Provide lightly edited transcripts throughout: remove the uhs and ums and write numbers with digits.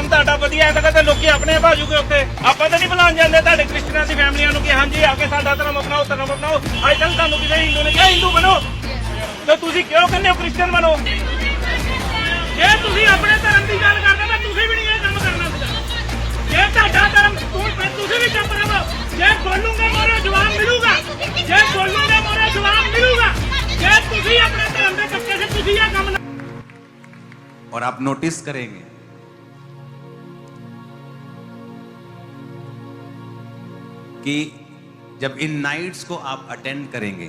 ਧਰਮ ਤੁਹਾਡਾ ਵਧੀਆ ਹੈ ਤਾਂ ਕਹਿੰਦੇ ਲੋਕੀ ਆਪਣੇ ਭਾਜੂਗੇ ਉੱਥੇ। ਆਪਾਂ ਤਾਂ ਨਹੀਂ ਬੁਲਾਉਣ ਜਾਂਦੇ ਤੁਹਾਡੇ ਕ੍ਰਿਸਚਨਾਂ ਦੀ ਫੈਮਲੀਆਂ ਨੂੰ ਕਿ ਹਾਂਜੀ ਆ ਕੇ ਸਾਡਾ ਧਰਮ ਅਪਣਾਓ, ਧਰਮ ਅਪਣਾਓ। ਅੱਜ ਤੱਕ ਤੁਹਾਨੂੰ ਕਿਸੇ ਹਿੰਦੂ ਨੇ ਕਿਹਾ ਹਿੰਦੂ ਬਣੋ, ਤੇ ਤੁਸੀਂ ਕਿਉਂ ਕਹਿੰਦੇ ਹੋ ਕ੍ਰਿਸਚਨ ਬਣੋ? ਜੇ ਤੁਸੀਂ ਆਪਣੇ ਧਰਮ ਦੀ ਗੱਲ ਕਰਦੇ ਤਾਂ ਤੁਸੀਂ ਵੀ ਨਹੀਂ ਇਹ ਕੰਮ ਕਰਨਾ ਸੀਗਾ। ਜੇ ਤੁਹਾਡਾ ਧਰਮ ਤੁਸੀਂ ਵੀ ਚੁੱਪ ਰਹੋ। ਜੇ ਬੋਲੂਗੇ ਮੋਰੇ ਜਵਾਬ ਮਿਲੂਗਾ, ਜੇ ਬੋਲੂਗੇ ਮੋਰੇ ਜਵਾਬ ਮਿਲੂਗਾ। ਜੇ ਤੁਸੀਂ ਆਪਣੇ ਧਰਮ ਦੇ ਕੱਚੇ ਸੇ ਤੁਸੀਂ ਇਹ ਕੰਮ। और आप नोटिस करेंगे कि जब इन नाइट्स को आप अटेंड करेंगे,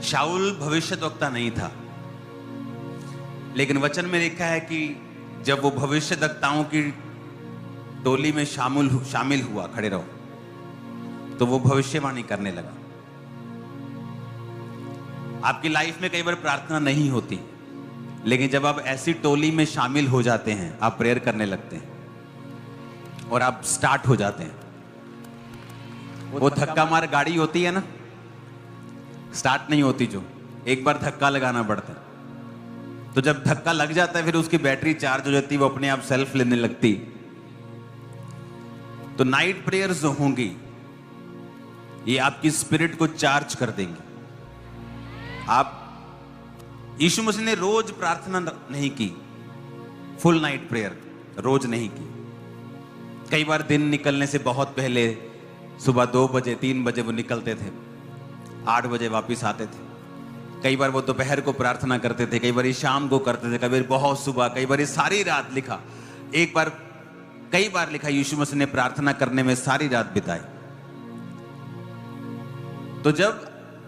शाऊल भविष्यद्वक्ता नहीं था, लेकिन वचन में लिखा है कि जब वो भविष्यद्वक्ताओं की टोली में शामिल हुआ, खड़े रहो, तो वो भविष्यवाणी करने लगा। आपकी लाइफ में कई बार प्रार्थना नहीं होती, लेकिन जब आप ऐसी टोली में शामिल हो जाते हैं, आप प्रेयर करने लगते हैं और आप स्टार्ट हो जाते हैं। वो धक्का मार गाड़ी होती है ना, स्टार्ट नहीं होती, जो एक बार धक्का लगाना पड़ता है। तो जब धक्का लग जाता है फिर उसकी बैटरी चार्ज हो जाती है, वो अपने आप सेल्फ लेने लगती। तो नाइट प्रेयर्स जो होंगी ये आपकी स्पिरिट को चार्ज कर देंगी। आप यीशु मसीह ने रोज प्रार्थना नहीं की, फुल नाइट प्रेयर रोज नहीं की। कई बार दिन निकलने से बहुत पहले सुबह 2 बजे 3 बजे वो निकलते थे, 8 बजे वापस आते थे। कई बार वो दोपहर को प्रार्थना करते थे, कई बार शाम को करते थे, कई बार बहुत सुबह, कई बार सारी रात लिखा। कई बार लिखा यीशु मसीह ने प्रार्थना करने में सारी रात बिताई। तो जब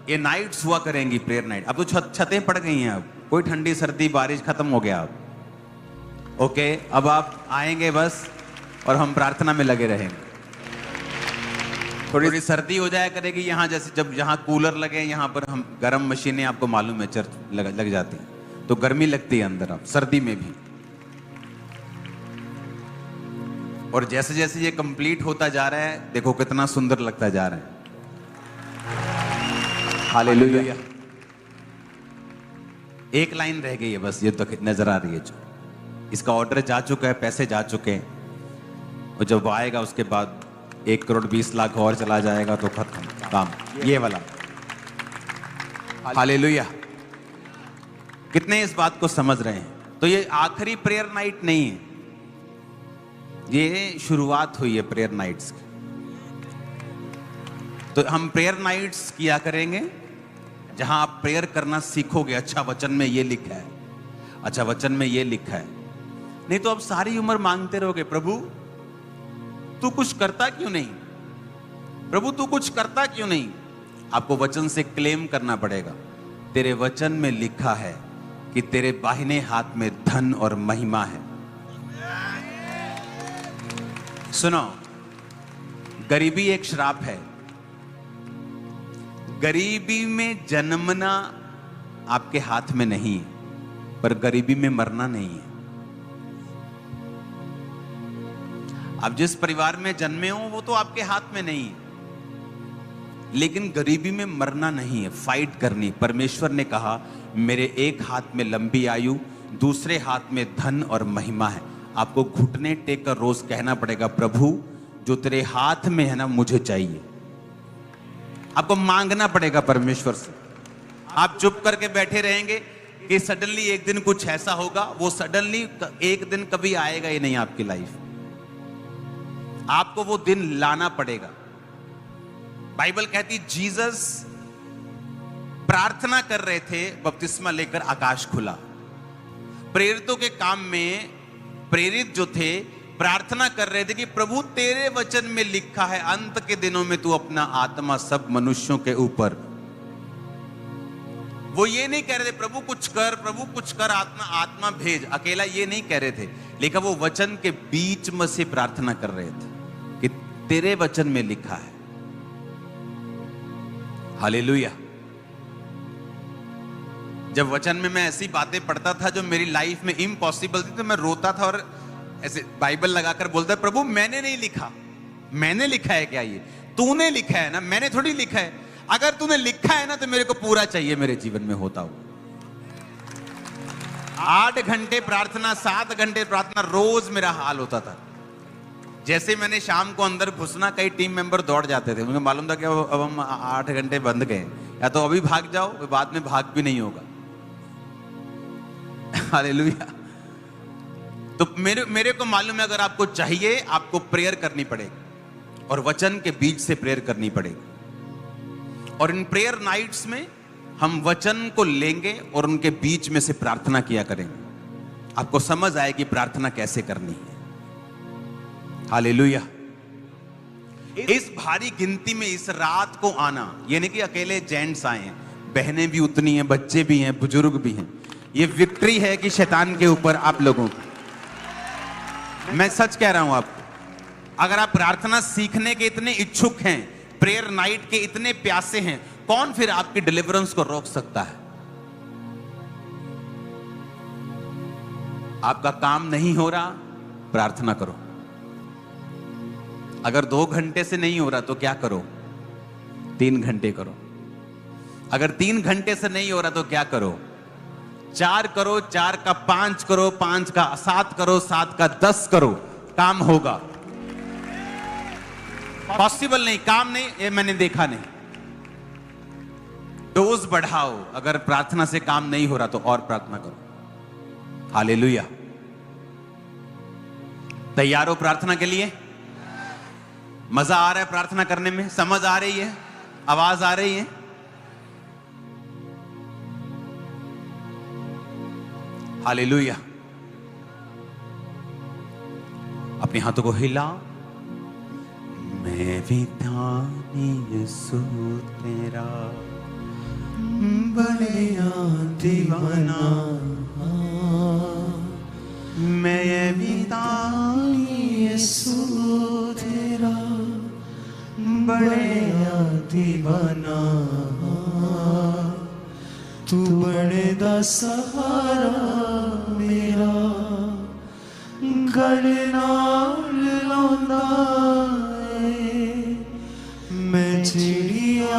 ये नाइट्स हुआ करेंगी, प्रेयर नाइट, अब तो छतें पड़ गई हैं, अब कोई ठंडी सर्दी बारिश खत्म हो गया अब। ओके, अब आप आएंगे बस और हम प्रार्थना में लगे रहेंगे। थोड़ी सर्दी हो जाया करेगी यहाँ, जैसे जब यहाँ कूलर लगे, यहाँ पर हम गर्म मशीनें, आपको मालूम है, चर्च लग जाती हैं, तो गर्मी लगती है अंदर अब सर्दी में भी। और जैसे जैसे ये कंप्लीट होता जा रहा है, देखो कितना सुंदर लगता जा रहा है। हालेलुया। एक लाइन रह गई है बस, ये तो नजर आ रही है, जो इसका ऑर्डर जा चुका है, पैसे जा चुके हैं, और जब वो आएगा उसके बाद 1 करोड़ 20 लाख और चला जाएगा तो खत्म काम, ये वाला। हालेलुया। कितने इस बात को समझ रहे हैं? तो ये आखिरी प्रेयर नाइट नहीं है, ये शुरुआत हुई है प्रेयर नाइट्स की। तो हम प्रेयर नाइट्स किया करेंगे जहां आप प्रेयर करना सीखोगे। अच्छा वचन में ये लिखा है, अच्छा वचन में ये लिखा है। नहीं तो आप सारी उम्र मांगते रहोगे, प्रभु तू कुछ करता क्यों नहीं, प्रभु तू कुछ करता क्यों नहीं। आपको वचन से क्लेम करना पड़ेगा, तेरे वचन में लिखा है कि तेरे बाहिने हाथ में धन और महिमा है। सुनो, गरीबी एक श्राप है। गरीबी में जन्मना आपके हाथ में नहीं है, पर गरीबी में मरना नहीं है। आप जिस परिवार में जन्मे हो वो तो आपके हाथ में नहीं है, लेकिन गरीबी में मरना नहीं है, फाइट करनी। परमेश्वर ने कहा मेरे एक हाथ में लंबी आयु, दूसरे हाथ में धन और महिमा है। आपको घुटने टेक कर रोज कहना पड़ेगा, प्रभु जो तेरे हाथ में है ना मुझे चाहिए। आपको मांगना पड़ेगा परमेश्वर से। आप चुप करके बैठे रहेंगे कि सडनली एक दिन कुछ ऐसा होगा, वो सडनली एक दिन कभी आएगा ही नहीं आपकी लाइफ। आपको वो दिन लाना पड़ेगा। बाइबल कहती जीसस प्रार्थना कर रहे थे, बपतिस्मा लेकर आकाश खुला। प्रेरितों के काम में प्रेरित जो थे प्रार्थना कर रहे थे कि प्रभु तेरे वचन में लिखा है अंत के दिनों में तू अपना आत्मा सब मनुष्यों के ऊपर। वो ये नहीं कह रहे थे प्रभु कुछ कर, प्रभु कुछ कर, आत्मा भेज, अकेला ये नहीं कह रहे थे, लेकिन वो वचन के बीच में से प्रार्थना कर रहे थे कि तेरे वचन में लिखा है। हालेलुया। जब वचन में मैं ऐसी बातें पढ़ता था जो मेरी लाइफ में इम्पॉसिबल थी, तो मैं रोता था और ऐसे बाइबल लगाकर बोलता, प्रभु मैंने नहीं लिखा। मैंने लिखा है क्या? ये तूने लिखा है ना, मैंने थोड़ी लिखा है। अगर तूने लिखा है ना तो मेरे को पूरा चाहिए मेरे जीवन में होता हो। 8 घंटे प्रार्थना, 7 घंटे प्रार्थना, रोज मेरा हाल होता था। जैसे मैंने शाम को अंदर घुसना, कई टीम मेंबर दौड़ जाते थे, मुझे मालूम था कि अब हम 8 घंटे बंद गए, या तो अभी भाग जाओ, बाद में भाग भी नहीं होगा। हालेलुया। तो मेरे को मालूम है, अगर आपको चाहिए, आपको प्रेयर करनी पड़ेगी और वचन के बीच से प्रेयर करनी पड़ेगी। और इन प्रेयर नाइट्स में हम वचन को लेंगे और उनके बीच में से प्रार्थना किया करेंगे। आपको समझ आएगी प्रार्थना कैसे करनी है। हालेलुया। इस भारी गिनती में इस रात को आना, ये नहीं कि अकेले जेंट्स आए हैं, बहनें भी उतनी हैं, बच्चे भी हैं, बुजुर्ग भी हैं। ये विक्ट्री है कि शैतान के ऊपर आप लोगों की। मैं सच कह रहा हूं आपको, अगर आप प्रार्थना सीखने के इतने इच्छुक हैं, प्रेयर नाइट के इतने प्यासे हैं, कौन फिर आपकी डिलीवरेंस को रोक सकता है? आपका काम नहीं हो रहा, प्रार्थना करो। अगर 2 घंटे से नहीं हो रहा तो क्या करो? 3 घंटे करो। अगर 3 घंटे से नहीं हो रहा तो क्या करो? 4 करो, 4 का 5 करो, 5 का 7 करो, 7 का 10 करो, काम होगा। पॉसिबल नहीं, काम नहीं, ये मैंने देखा नहीं। डोज बढ़ाओ, अगर प्रार्थना से काम नहीं हो रहा तो और प्रार्थना करो। हालेलुया। तैयार हो प्रार्थना के लिए? मजा आ रहा है प्रार्थना करने में? समझ आ रही है? आवाज आ रही है? हालेलुया। अपने हाथों को हिला। मैं भी धानी यीशु तेरा बड़े दीवाना, मैं भी धानी यीशु तेरा बड़े दीवाना, तू बड़े दा सहारा मेरा, गल नाल लांदा मैं चिड़िया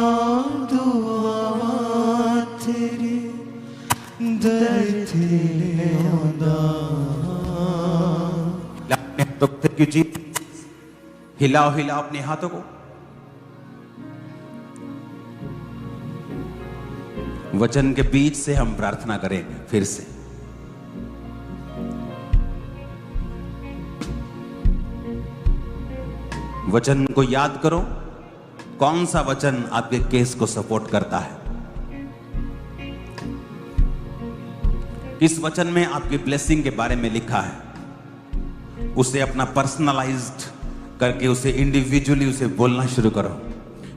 दुआवां तेरे दर ते आंदा। तो थैंक यू। हिलाओ हिलाओ अपने हाथों को। वचन के बीच से हम प्रार्थना करेंगे फिर से। वचन को याद करो, कौन सा वचन आपके केस को सपोर्ट करता है, किस वचन में आपकी ब्लेसिंग के बारे में लिखा है, उसे अपना पर्सनलाइज्ड करके उसे इंडिविजुअली उसे बोलना शुरू करो।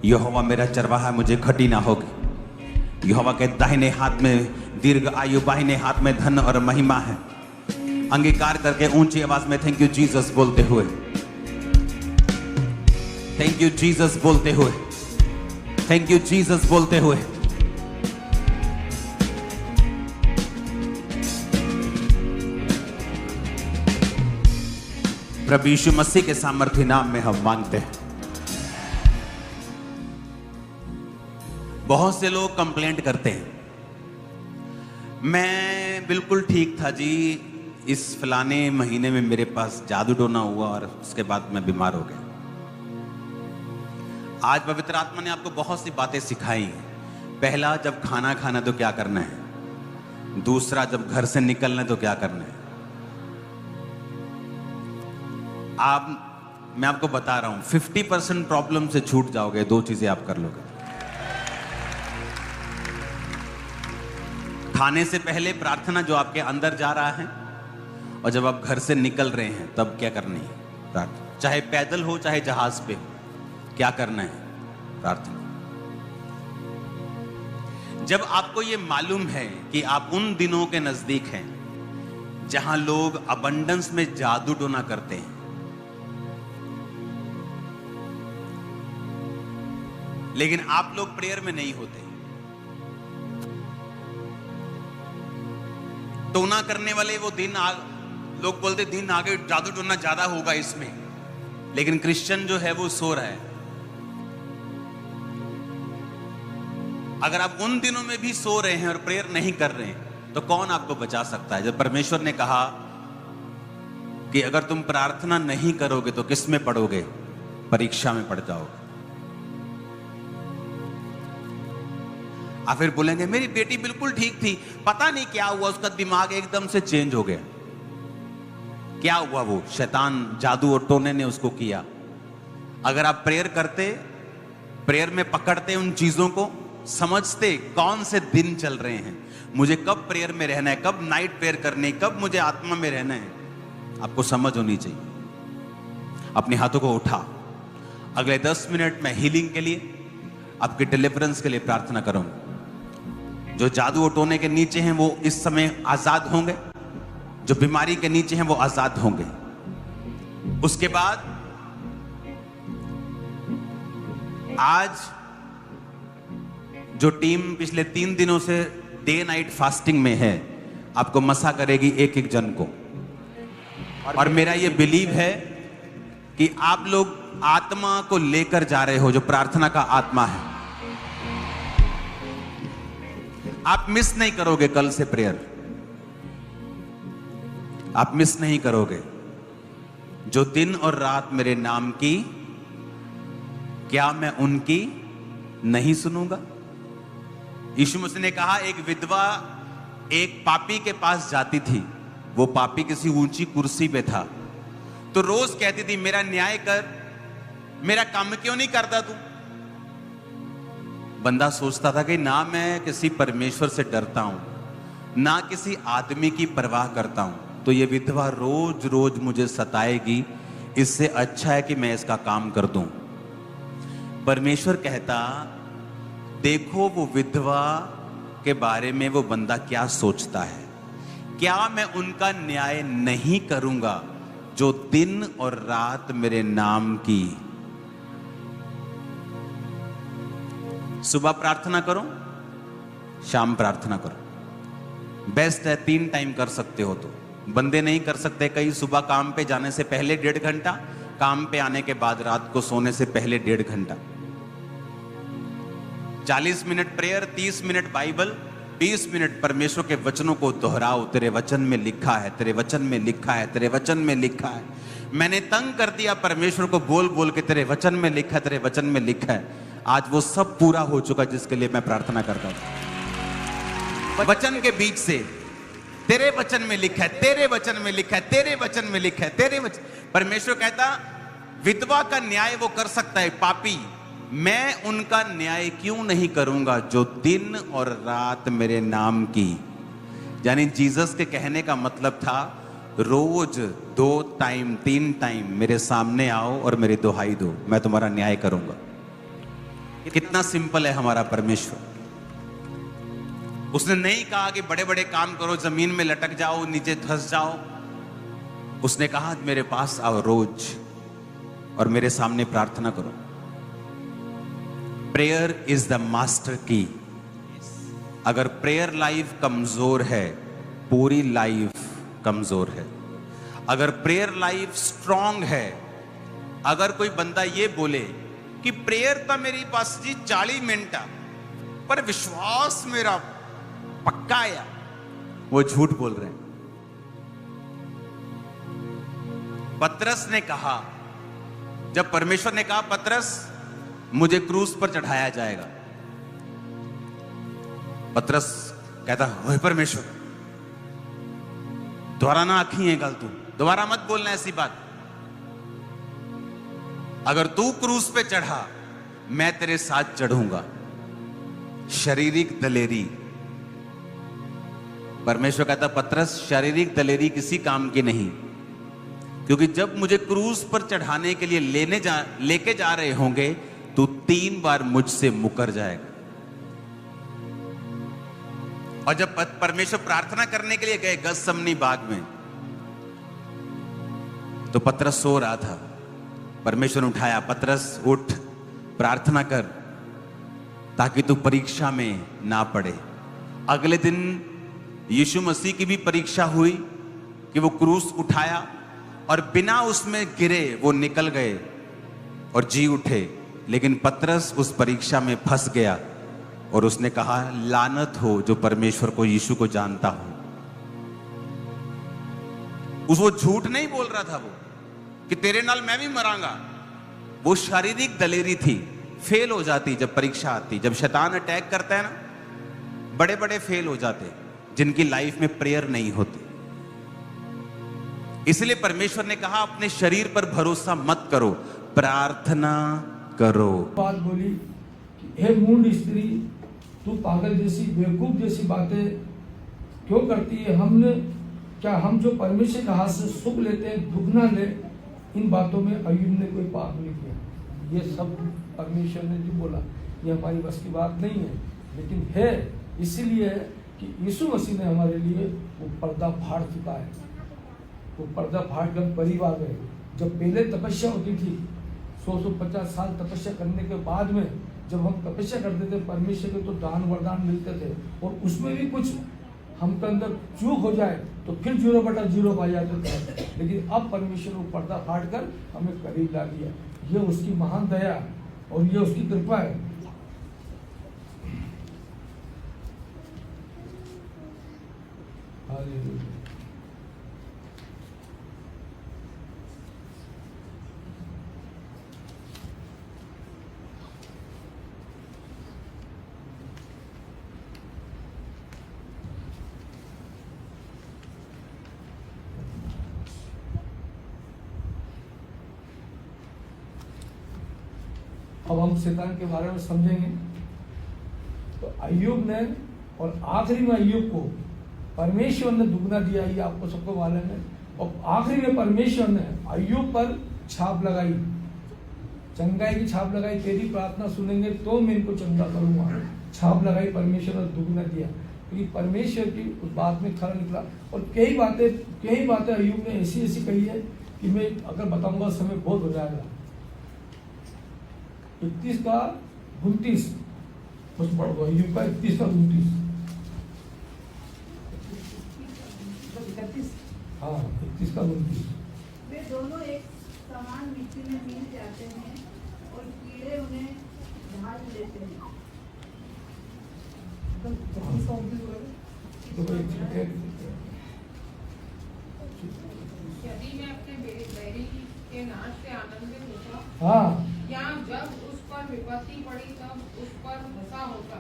यहोवा मेरा चरवाहा, मुझे घटी ना होगी। यहोवा के दाहिने हाथ में दीर्घ आयु, बाहिने हाथ में धन और महिमा है। अंगीकार करके ऊंची आवाज में थैंक यू जीसस बोलते हुए, थैंक यू जीसस बोलते हुए, थैंक यू जीसस बोलते हुए प्रभु यीशु मसीह के सामर्थ्य नाम में हम मांगते हैं। बहुत से लोग कंप्लेंट करते हैं, मैं बिल्कुल ठीक था जी, इस फलाने महीने में मेरे पास जादू टोना हुआ और उसके बाद मैं बीमार हो गया। आज पवित्र आत्मा ने आपको बहुत सी बातें सिखाई हैं। पहला, जब खाना खाना तो क्या करना है। दूसरा, जब घर से निकलना तो क्या करना है। मैं आपको बता रहा हूं, 50% प्रॉब्लम से छूट जाओगे। 2 चीजें आप कर लोगे। खाने से पहले प्रार्थना जो आपके अंदर जा रहा है, और जब आप घर से निकल रहे हैं तब क्या करनी है? प्रार्थना। चाहे पैदल हो चाहे जहाज पे हो, क्या करना है? प्रार्थना। जब आपको यह मालूम है कि आप उन दिनों के नजदीक हैं जहां लोग अबंडेंस में जादू टोना करते हैं, लेकिन आप लोग प्रेयर में नहीं होते। टोना करने वाले वो दिन लोग बोलते दिन आगे, जादू टोना ज्यादा होगा इसमें, लेकिन क्रिश्चियन जो है वो सो रहा है। अगर आप उन दिनों में भी सो रहे हैं और प्रेयर नहीं कर रहे हैं, तो कौन आपको बचा सकता है? जब परमेश्वर ने कहा कि अगर तुम प्रार्थना नहीं करोगे तो किस में पड़ोगे? परीक्षा में पड़ जाओगे। आप फिर बोलेंगे मेरी बेटी बिल्कुल ठीक थी, पता नहीं क्या हुआ, उसका दिमाग एकदम से चेंज हो गया। क्या हुआ? वो शैतान जादू और टोने ने उसको किया। अगर आप प्रेयर करते, प्रेयर में पकड़ते उन चीजों को, समझते कौन से दिन चल रहे हैं, मुझे कब प्रेयर में रहना है, कब नाइट प्रेयर करनी, कब मुझे आत्मा में रहना है, आपको समझ होनी चाहिए। अपने हाथों को उठा, अगले 10 मिनट में हीलिंग के लिए, आपके डिलीवरेंस के लिए प्रार्थना करूंगा। जो जादू और टोने के नीचे हैं वो इस समय आजाद होंगे, जो बीमारी के नीचे हैं वो आजाद होंगे। उसके बाद आज जो टीम पिछले 3 दिनों से डे नाइट फास्टिंग में है, आपको मसा करेगी एक एक जन को। और मेरा ये बिलीव है कि आप लोग आत्मा को लेकर जा रहे हो, जो प्रार्थना का आत्मा है। आप मिस नहीं करोगे कल से प्रेयर, आप मिस नहीं करोगे। जो दिन और रात मेरे नाम की, क्या मैं उनकी नहीं सुनूंगा? यीशु मसीह ने कहा, एक विधवा एक पापी के पास जाती थी। वो पापी किसी ऊंची कुर्सी पे था, तो रोज कहती थी मेरा न्याय कर, मेरा काम क्यों नहीं करता तू? बंदा सोचता था कि ना मैं किसी परमेश्वर से डरता हूं, ना किसी आदमी की परवाह करता हूं, तो ये विधवा रोज रोज मुझे सताएगी, इससे अच्छा है कि मैं इसका काम कर दूं। परमेश्वर कहता, देखो वो विधवा के बारे में वो बंदा क्या सोचता है, क्या मैं उनका न्याय नहीं करूंगा जो दिन और रात मेरे नाम की। सुबह प्रार्थना करो, शाम प्रार्थना करो, बेस्ट है 3 टाइम कर सकते हो। तो बंदे नहीं कर सकते, कई सुबह काम पे जाने से पहले 1.5 घंटा, काम पे आने के बाद रात को सोने से पहले 1.5 घंटा। 40 minute prayer, 30 minute Bible, 20 minute परमेश्वर के वचनों को दोहराओ। तेरे वचन में लिखा है, तेरे वचन में लिखा है, तेरे वचन में लिखा है। मैंने तंग कर दिया परमेश्वर को बोल बोल के, तेरे वचन में लिखा है, तेरे वचन में लिखा है। आज वो सब पूरा हो चुका जिसके लिए मैं प्रार्थना करता हूं। वचन के बीच से तेरे वचन में लिखा है, तेरे वचन में लिखा है, तेरे वचन में लिखा है, तेरे वचन। परमेश्वर कहता, विधवा का न्याय वो कर सकता है, पापी मैं उनका न्याय क्यों नहीं करूंगा जो दिन और रात मेरे नाम की। यानी जीसस के कहने का मतलब था, रोज 2 टाइम 3 टाइम मेरे सामने आओ और मेरी दुहाई दो, मैं तुम्हारा न्याय करूंगा। कितना सिंपल है हमारा परमेश्वर। उसने नहीं कहा कि बड़े बड़े काम करो, जमीन में लटक जाओ, नीचे धंस जाओ। उसने कहा मेरे पास आओ रोज और मेरे सामने प्रार्थना करो। प्रेयर इज द मास्टर की। अगर प्रेयर लाइफ कमजोर है, पूरी लाइफ कमजोर है। अगर प्रेयर लाइफ स्ट्रांग है, अगर कोई बंदा ये बोले कि प्रेयर तो मेरी पास जी 40 मिनट पर विश्वास मेरा पक्का है, वो झूठ बोल रहे हैं। पतरस ने कहा, जब परमेश्वर ने कहा पतरस मुझे क्रूस पर चढ़ाया जाएगा, पतरस कहता, ओए परमेश्वर दोबारा ना आखी है गल, तू दोबारा मत बोलना ऐसी बात। अगर तू क्रूस पे चढ़ा, मैं तेरे साथ चढ़ूंगा। शारीरिक दलेरी। परमेश्वर कहता, पतरस शारीरिक दलेरी किसी काम की नहीं, क्योंकि जब मुझे क्रूस पर चढ़ाने के लिए लेके जा रहे होंगे, तू 3 बार मुझसे मुकर जाएगा। और जब परमेश्वर प्रार्थना करने के लिए गए गethsemane बाग में, तो पतरस सो रहा था। परमेश्वर ने उठाया, पतरस उठ, प्रार्थना कर ताकि तू परीक्षा में ना पड़े। अगले दिन यीशु मसीह की भी परीक्षा हुई कि वो क्रूस उठाया और बिना उसमें गिरे वो निकल गए और जी उठे। लेकिन पतरस उस परीक्षा में फंस गया और उसने कहा, लानत हो जो परमेश्वर को, यीशु को जानता हो। वो झूठ नहीं बोल रहा था वो कि तेरे नाल मैं भी मरांगा। वो शारीरिक दलेरी थी, फेल हो जाती जब परीक्षा आती। जब शैतान अटैक करता है ना, बड़े बड़े फेल हो जाते जिनकी लाइफ में प्रेयर नहीं होती। इसलिए परमेश्वर ने कहा, अपने शरीर पर भरोसा मत करो, प्रार्थना करो। बात बोली कि हे मूढ़ स्त्री, तू पागल जैसी बेवकूफ जैसी बातें क्यों करती है? हम जो परमेश्वर के हाथ से सुख लेते हैं, दुख ना ले। इन बातों में अय्यूब ने कोई पाप नहीं किया। ये सब परमेश्वर ने जो बोला, ये हमारी बस की बात नहीं है, लेकिन है इसीलिए कि यीशु मसीह ने हमारे लिए वो पर्दा फाड़ चुका है। वो पर्दा फाड़ कर करीब आ गए। जब पहले तपस्या होती थी, 100-150 साल तपस्या करने के बाद में जब हम तपस्या करते थे, परमेश्वर के तो दान वरदान मिलते थे, और उसमें भी कुछ हमके अंदर चूक हो जाए तो फिर 0/0 पा जाते थे। लेकिन अब परमेश्वर वो पर्दा फाड़ कर हमें करीब ला दिया। ये उसकी महान दया और ये उसकी कृपा है। हालेलुया। अब हम शैतान के बारे में समझेंगे। तो अय्यूब ने, और आखिरी में अय्यूब को परमेश्वर ने दुगना दिया, ये आपको सबको मालूम है। और आखिरी में परमेश्वर ने अय्यूब पर छाप लगाई, चंगाई की छाप लगाई। तेरी प्रार्थना सुनेंगे तो मैं इनको चंगा करूंगा। छाप लगाई, परमेश्वर ने दुगना दिया, क्योंकि परमेश्वर की उस बात में खरा निकला। और कई बातें अय्यूब ने ऐसी कही है कि मैं अगर बताऊंगा समय बहुत हो जाएगा। 31 का 29 कुछ पढ़ दो। अय्यूब का 31 का 29। हाँ, 31 का 29। वे दोनों एक समान मिट्टी में मिल जाते हैं और कीड़े उन्हें ढाल लेते हैं। यदि मैं अपने बैरी के नाश से आनंदित होता, हाँ, या जब उस पर विपत्ति पड़ी तब उस पर हंसा होता।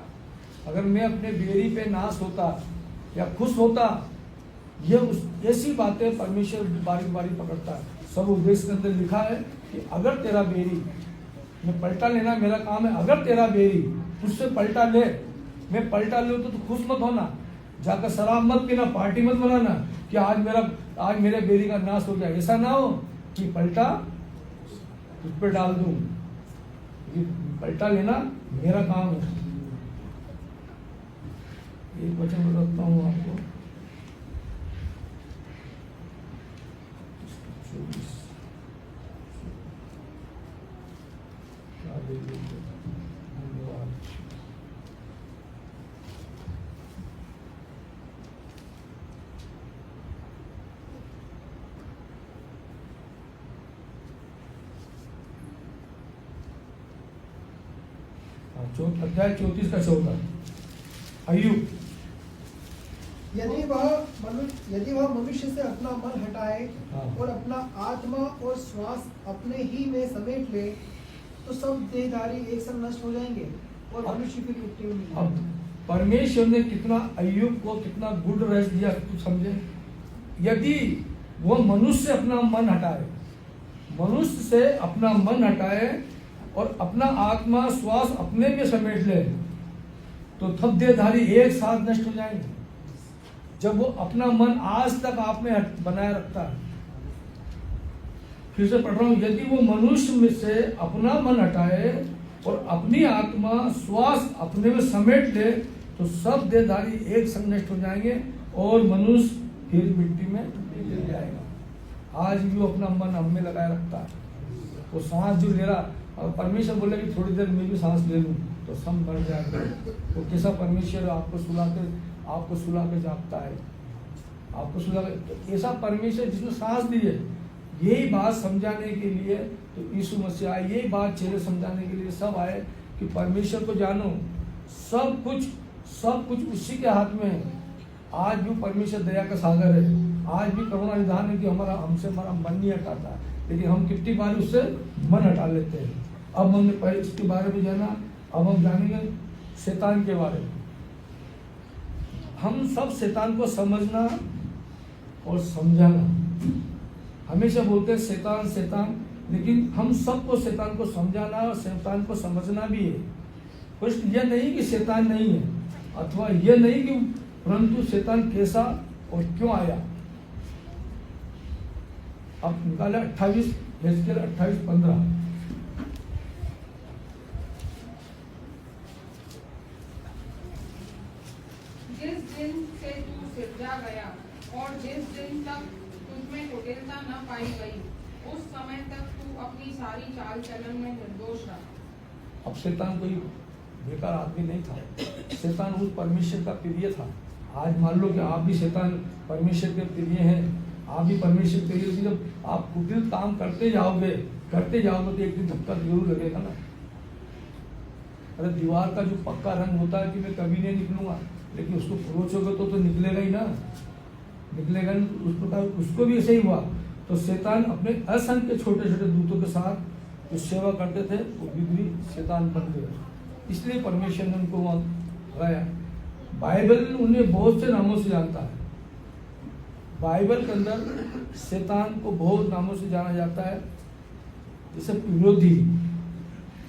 अगर मैं अपने बेरी पे नाश होता या खुश होता, ये ऐसी बातें परमेश्वर बारी बारी पकड़ता है। सब उपदेश के अंदर लिखा है कि अगर तेरा बेरी, मैं पलटा लेना मेरा काम है, अगर तेरा बेरी तुझसे पलटा ले, मैं पलटा लूँ तो खुश मत होना, जाकर शराब मत पीना, पार्टी मत बनाना कि आज मेरे बेरी का नाश हो गया। ऐसा ना हो कि पलटा तुझ पे डाल दूं। पलटा लेना मेरा काम है। एक वचन बताता हूँ आपको, 24। धन्यवाद। अध्याय 34 का 14। अय्यूब, यदि वह मनुष्य से अपना मन हटाए और अपना आत्मा और श्वास अपने ही में समेट ले, तो सब देहधारी एक संग नष्ट हो जाएंगे और मनुष्य की मिट्टी में मिल अब परमेश्वर ने कितना अय्यूब को कितना गुड रहस्य दिया, कुछ समझे। यदि वो मनुष्य से अपना मन हटाए, मनुष्य से अपना मन हटाए और अपना आत्मा श्वास अपने में समेट ले, तो तब देहधारी एक साथ नष्ट हो जाएंगे। जब वो अपना मन आज तक आप में बनाए रखता है। फिर से पढ़ रहा हूं, यदि वो मनुष्य में से अपना मन हटाए और अपनी आत्मा श्वास अपने में समेट ले, तो सब देहधारी एक संग नष्ट हो जाएंगे और मनुष्य फिर मिट्टी में गिर जाएगा। आज भी वो अपना मन हम में लगाए रखता है। वो सांस जो ले रहा, और परमेश्वर बोले कि थोड़ी देर में भी सांस ले लूं तो सब मर जाएगा। वो कैसा परमेश्वर आपको सुला के जागता है, आपको सुला के, तो ऐसा परमेश्वर जिसने सांस दी है। यही बात समझाने के लिए तो यीशु मसीह आए, यही बात चेहरे समझाने के लिए सब आए कि परमेश्वर को जानो, सब कुछ उसी के हाथ में है। आज भी परमेश्वर दया का सागर है, आज भी करुणा निधान है कि हमारा मन नहीं हटाता, लेकिन हम कितनी बार उससे मन हटा लेते हैं। अब हमने पहले इसके बारे में जाना, अब हम जानेंगे शैतान के बारे में। हम सब शैतान को समझना और समझाना, हमेशा बोलते हैं शैतान शैतान, लेकिन हम सबको शैतान को समझाना और शैतान को समझना भी है। कुछ यह नहीं कि शैतान नहीं है, अथवा यह नहीं कि, परंतु शैतान कैसा और क्यों आया। अब निकाले 28 हेजकेल 28:15। जिस दिन से तू सिरजा गया और जिस दिन तक तुझमें कुटिलता न पाई गई, उस समय तक तू अपनी सारी चाल चलन में निर्दोष रहा। अब शैतान कोई बेकार आदमी नहीं था, शैतान उस परमेश्वर का प्रिय था। आज मान लो कि आप भी शैतान परमेश्वर के प्रिय हैं, आप भी परमेश्वर के प्रिय। जब आप कुटिल काम करते जाओगे तो एक दिन धक्का जरूर लगेगा ना। अरे दीवार का जो पक्का रंग होता है कि मैं कभी नहीं निकलूंगा, लेकिन उसको खरोचोगे तो निकलेगा ही ना, निकलेगा नहीं। उस प्रकार उसको भी ऐसे ही हुआ। तो शैतान अपने असंख्य छोटे छोटे दूतों के साथ जो सेवा करते थे वो बिगड़ी शैतान बन गए, इसलिए परमेश्वर ने उनको वहां लगाया। बाइबल उन्हें बहुत से नामों से जानता है। बाइबल के अंदर शैतान को बहुत नामों से जाना जाता है, जैसे विरोधी,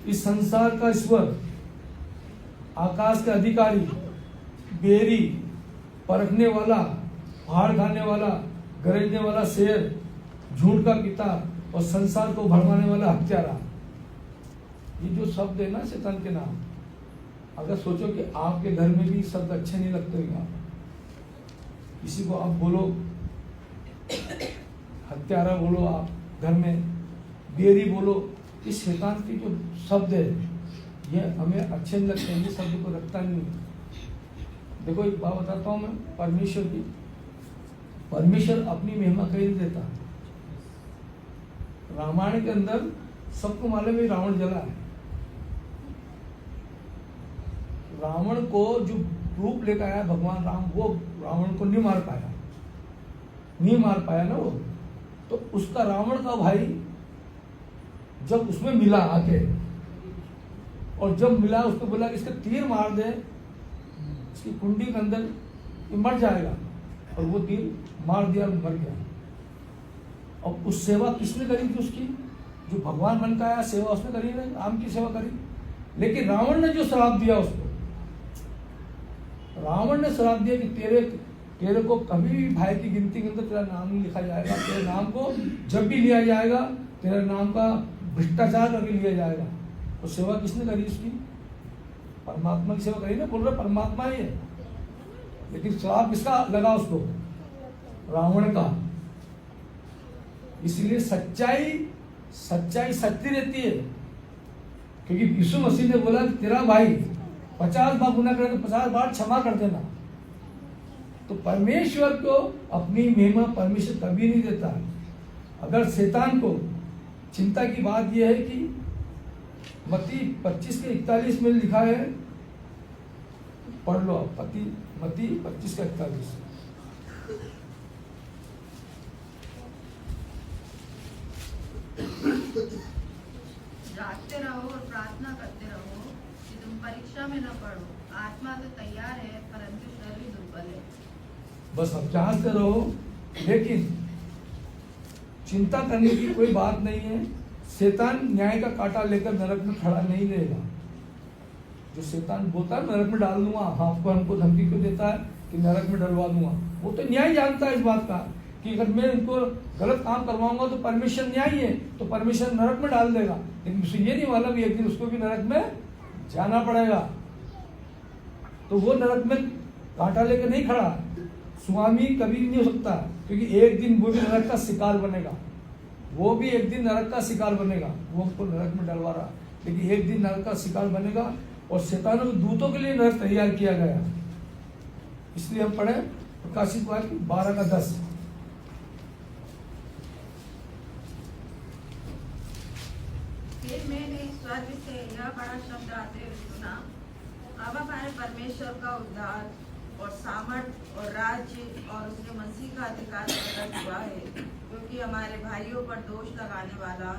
इस संसार का ईश्वर, आकाश का अधिकारी, बेरी, परखने वाला, फाड़ खाने वाला, गरजने वाला शेर, झूठ का पिता और संसार को भड़काने वाला हत्यारा। ये जो शब्द है ना शैतान के नाम, अगर सोचो कि आपके घर में भी शब्द अच्छे नहीं लगते क्या, किसी को आप बोलो हत्यारा, बोलो आप घर में बेरी बोलो, इस शैतान के जो शब्द है ये हमें अच्छे नहीं लगते, ये शब्द को रखता नहीं। देखो एक बात बताता हूँ मैं परमेश्वर की, परमेश्वर अपनी महिमा कहीं नहीं देता। रामायण के अंदर सबको मालूम है रावण जला है। रावण को जो रूप लेकर आया भगवान राम, वो रावण को नहीं मार पाया ना वो। तो उसका रावण का भाई जब उसमें मिला आके, और जब मिला उसको बोला कि इसका तीर मार दे, इसकी कुंडी के अंदर ये मर जाएगा, और वो तीर मार दिया और मर गया। अब उस सेवा किसने करी थी उसकी, जो भगवान बन का आया, सेवा उसने करी नहीं, राम की सेवा करी। लेकिन रावण ने जो श्राप दिया उसको, रावण ने श्राप दिया कि तेरे को कभी भी भाई की गिनती के अंदर तेरा नाम नहीं लिखा जाएगा, तेरे नाम को जब भी लिया जाएगा तेरे नाम का भ्रष्टाचार करके लिया जाएगा। तो सेवा किसने करी उसकी, परमात्मा की सेवा करी ना, बोल रहे परमात्मा ही है। लेकिन श्राप किसका लगा उसको, रावण का। इसलिए सच्चाई सच्ची रहती है, क्योंकि यीशु मसीह ने बोला कि तेरा भाई 50 बार गुनाह करे तो 50 बार क्षमा कर देना। तो परमेश्वर को अपनी महिमा परमेश्वर कभी नहीं देता। अगर शैतान को चिंता की बात यह है कि मत्ती 25:41 में लिखा है, पढ़ लो आप, मत्ती 25:41। जागते रहो और प्रार्थना करते रहो कि तुम परीक्षा में न पड़ो। आत्मा तो तैयार है परंतु शरीर दुर्बल है। बस अब जागते रहो, लेकिन चिंता करने की कोई बात नहीं है। शैतान न्याय का कांटा लेकर नरक में खड़ा नहीं रहेगा। जो शैतान बोलता है नरक में डाल दूंगा, आपको हमको धमकी क्यों देता है कि नरक में डलवा दूंगा, वो तो न्याय जानता है इस बात का कि अगर मैं इनको गलत काम करवाऊंगा तो परमेश्वर न्यायी है, तो परमेश्वर नरक में डाल देगा। लेकिन उसे ये नहीं मालूम एक दिन उसको भी नरक में जाना पड़ेगा। तो वो नरक में कांटा लेकर नहीं खड़ा, स्वामी कभी नहीं हो सकता, क्योंकि एक दिन वो भी नरक का शिकार बनेगा, वो भी एक दिन नरक का शिकार बनेगा। वो हमको नरक में डलवा रहा, लेकिन एक दिन नरक का शिकार बनेगा। और शैतानों के दूतों के लिए नरक तैयार किया गया। इसलिए हम पढ़े प्रकाशित वाक्य 12:10। फिर मैंने स्वर्ग से यह बड़ा शब्द आते हुए सुना, अब हमारे परमेश्वर का उद्धार और सामर्थ और राज्य और उसके मसीह का अधिकार प्रकट हुआ है, क्योंकि हमारे भाइयों पर दोष लगाने वाला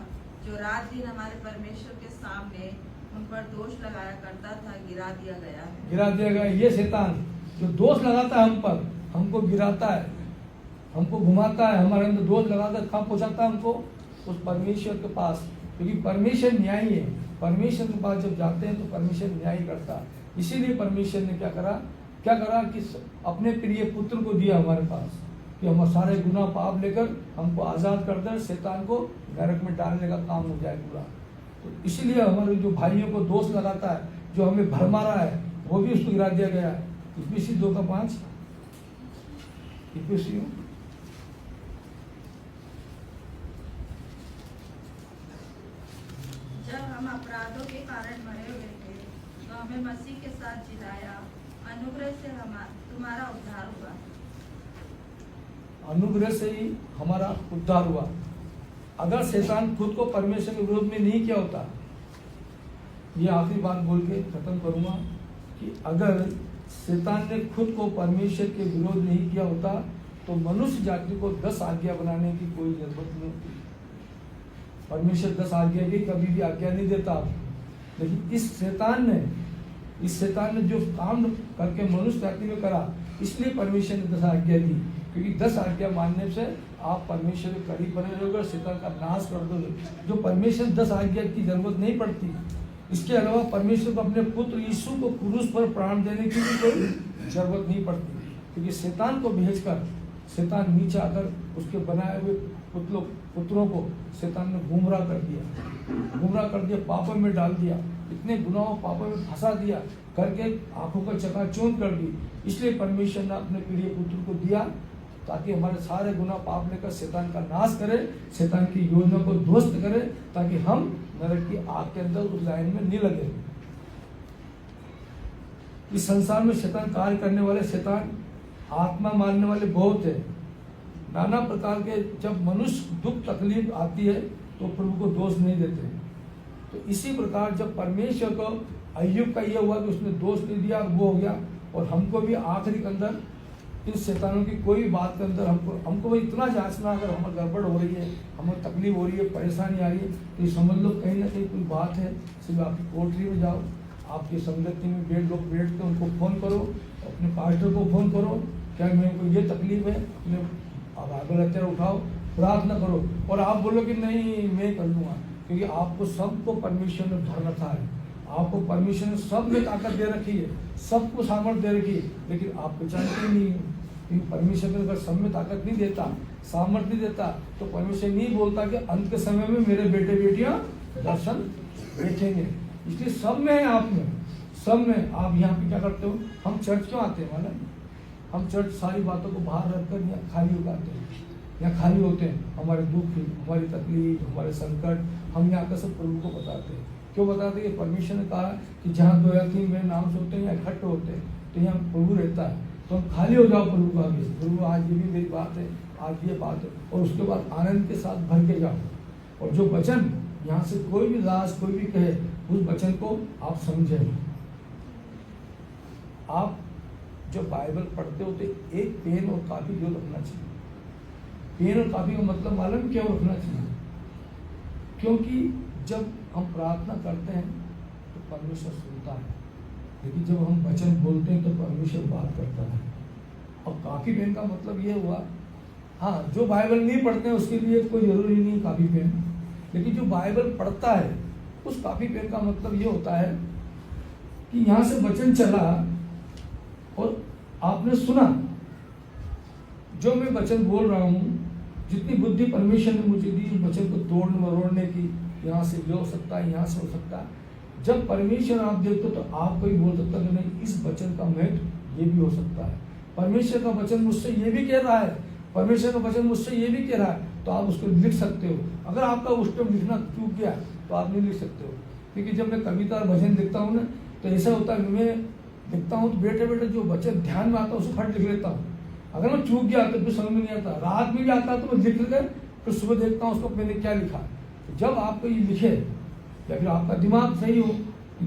जो रात दिन हमारे परमेश्वर के सामने उन पर दोष लगाया करता था, गिरा दिया गया है। गिरा दिया गया। ये शैतान जो दोष लगाता है हम पर, हमको गिराता है, हमको घुमाता है, हमारे अंदर दोष लगाता है, कहाँ पहुँचाता है हमको? उस परमेश्वर के पास, क्योंकि परमेश्वर न्यायी है। परमेश्वर के पास जब जाते हैं तो परमेश्वर न्याय करता है। इसीलिए परमेश्वर ने क्या करा कि अपने प्रिय पुत्र को दिया हमारे पास, कि हम सारे गुनाह पाप लेकर हमको आज़ाद कर दे, शैतान को नरक में डालने का काम हो जाए पूरा। तो इसीलिए हमारे जो भाइयों को दोष लगाता है, जो हमें भरमा रहा है, वो भी उसको गिरा दिया गया है। इफिसी 2:5 इफिसियों जब हम अपराधों के कारण मरे हुए थे तो हमें मसीह के साथ जिलाया, अनुग्रह से तुम्हारा उद्धार हुआ। अनुग्रह से ही हमारा उद्धार हुआ। अगर शैतान खुद को परमेश्वर के विरोध में नहीं किया होता, ये आखिरी बात बोल के खत्म करूंगा कि अगर शैतान ने खुद को परमेश्वर के विरोध नहीं किया होता तो मनुष्य जाति को 10 आज्ञा बनाने की कोई जरूरत नहीं होती। परमेश्वर 10 आज्ञा की कभी भी आज्ञा नहीं देता, लेकिन इस शैतान ने जो काम करके मनुष्य जाति में करा, इसलिए परमेश्वर ने 10 आज्ञा दी, क्योंकि 10 आज्ञा मानने से आप परमेश्वर के करीब बने रहोगे, शैतान का नाश कर दोगे। जो परमेश्वर 10 आज्ञा की जरूरत नहीं पड़ती। इसके अलावा परमेश्वर को अपने पुत्र यीशु को क्रूस पर प्राण देने की भी कोई जरूरत नहीं पड़ती, क्योंकि शैतान को भेजकर शैतान नीचे आकर उसके बनाए हुए पुत्रों को शैतान ने गुमराह कर दिया, पापों में डाल दिया, इतने गुनाहों पापों में फंसा दिया, करके आंखों का चकाचौंध कर दी। इसलिए परमेश्वर ने अपने प्रिय पुत्र को दिया ताकि हमारे सारे गुनाह पाप लेकर शैतान का नाश करे, शैतान की योजना को ध्वस्त करे, ताकि हम नरक की आग के अंदर उस लाइन में नहीं लगे। इस संसार में शैतान कार्य करने वाले, शैतान आत्मा मारने वाले बहुत है। नाना प्रकार के जब मनुष्य दुख तकलीफ आती है तो प्रभु को दोष नहीं देते। तो इसी प्रकार जब परमेश्वर को अय्यूब का यह हुआ कि उसने दोष नहीं दिया, वो हो गया, और हमको भी आखिरी के अंदर इन शैतानों की कोई बात के अंदर हमको भी इतना जांचना, अगर हमें गड़बड़ हो रही है, हमें तकलीफ हो रही है, परेशानी आ रही है, तो समझ लो कहीं ना कहीं कोई बात है। सिर्फ आपकी कोठरी में जाओ, आपकी संगति में लोग बैठते उनको फ़ोन करो, अपने पास्टर को फ़ोन करो, क्या मेरे को ये तकलीफ है, अपने बाइबल अक्षर उठाओ, प्रार्थना करो, और आप बोलो कि नहीं मैं कर लूँगा, क्योंकि आपको सबको परमेश्वर ने भर रखा है। आपको परमेश्वर ने सब में ताकत दे रखी है, सबको सामर्थ्य दे रखी है, लेकिन आप पहचानते ही नहीं। क्योंकि परमेश्वर ने अगर सब में ताकत नहीं देता, सामर्थ्य नहीं देता, तो परमेश्वर नहीं बोलता कि अंत के समय में मेरे बेटे बेटियां दर्शन देखेंगे। इसलिए सब में है, आप में, सब में। आप यहाँ पे क्या करते हो? हम चर्च क्यों आते हैं? मालूम, हम चर्च सारी बातों को बाहर रखकर यहाँ खाली हो जाते हैं, यहाँ खाली होते हैं। हमारे दुख, हमारी तकलीफ, हमारे संकट हम यहाँ का सब प्रभु को बताते हैं। क्यों बताते हैं? परमेश्वर ने कहा कि जहाँ 2 या 3 मेरे नाम से होते हैं या इकट्ठे होते हैं, तो यहाँ प्रभु रहता है। तो हम खाली हो जाओ प्रभु का आगे, प्रभु आज ये भी मेरी बात है, आज ये बात है, और उसके बाद आनंद के साथ भर के जाओ। और जो वचन यहाँ से कोई भी दास कोई भी कहे, उस वचन को आप समझें। आप जब बाइबल पढ़ते हो तो एक पेन और कापी जो रखना चाहिए। पेन और कापी का मतलब मालूम क्यों रखना चाहिए? क्योंकि जब हम प्रार्थना करते हैं तो परमेश्वर सुनता है, लेकिन जब हम वचन बोलते हैं तो परमेश्वर बात करता है। और कापी पेन का मतलब ये हुआ, हाँ, जो बाइबल नहीं पढ़ते हैं उसके लिए कोई जरूरी नहीं कापी पेन, लेकिन जो बाइबल पढ़ता है उस कापी पेन का मतलब ये होता है कि यहाँ से वचन चला और आपने सुना, जो मैं वचन बोल रहा हूँ, जितनी बुद्धि परमेश्वर ने मुझे दी उस वचन को तोड़ने मरोड़ने की, यहाँ से ये हो सकता है, यहाँ से हो सकता है। जब परमेश्वर आप देखते हो तो आपको ही बोल सकता है नहीं, इस वचन का महत्व ये भी हो सकता है। परमेश्वर का वचन मुझसे ये भी कह रहा है, परमेश्वर का वचन मुझसे ये भी कह रहा है, तो आप उसको लिख सकते हो। अगर आपका उस टाइम लिखना चूक गया तो आप नहीं लिख सकते हो। क्योंकि जब मैं कविता और भजन लिखता हूँ ना, तो ऐसा होता है, मैं लिखता हूँ तो बेटे बेटे जो वचन ध्यान में आता है उसको फट लिख लेता हूँ। अगर मैं चूक गया तो फिर समझ में नहीं आता, रात में भी आता है तो मैं लिख कर फिर सुबह देखता हूँ उसको मैंने क्या लिखा। तो जब आपको ये लिखे या फिर आपका दिमाग सही हो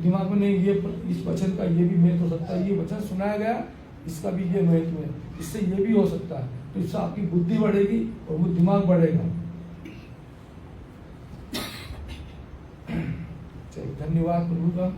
दिमाग में नहीं, ये इस वचन का ये भी महत्व हो सकता है, ये वचन सुनाया गया इसका भी ये महत्व है, इससे ये भी हो सकता है। तो इससे आपकी बुद्धि बढ़ेगी और वो दिमाग बढ़ेगा। चलिए, धन्यवाद प्रभु का।